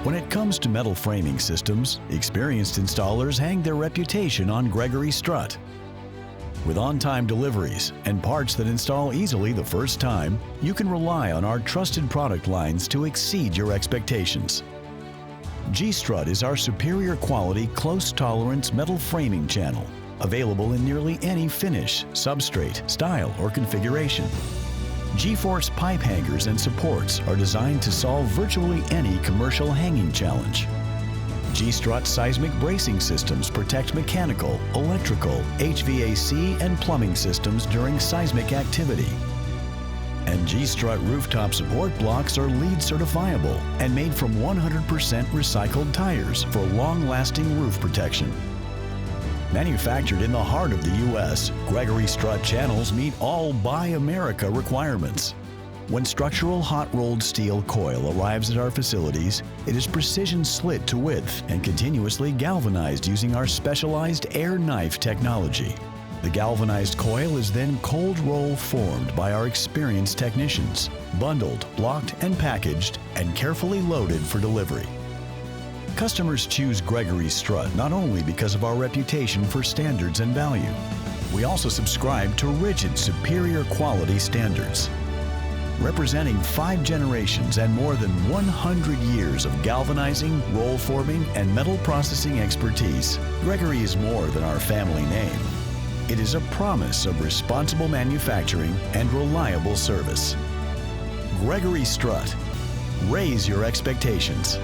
When it comes to metal framing systems, experienced installers hang their reputation on Gregory Strut. With on-time deliveries and parts that install easily the first time, you can rely on our trusted product lines to exceed your expectations. G-STRUT is our superior quality, close tolerance metal framing channel, available in nearly any finish, substrate, style, or configuration. G-Force pipe hangers and supports are designed to solve virtually any commercial hanging challenge. G-STRUT seismic bracing systems protect mechanical, electrical, HVAC, and plumbing systems during seismic activity. And G-STRUT rooftop support blocks are LEED certifiable and made from 100% recycled tires for long-lasting roof protection. Manufactured in the heart of the U.S., Gregory Strut channels meet all Buy America requirements. When structural hot-rolled steel coil arrives at our facilities, it is precision slit to width and continuously galvanized using our specialized air knife technology. The galvanized coil is then cold roll formed by our experienced technicians, bundled, blocked, and packaged, and carefully loaded for delivery. Customers choose Gregory Strut not only because of our reputation for standards and value. We also subscribe to rigid, superior quality standards. Representing 5 generations and more than 100 years of galvanizing, roll forming, and metal processing expertise, Gregory is more than our family name. It is a promise of responsible manufacturing and reliable service. Gregory Strut. Raise your expectations.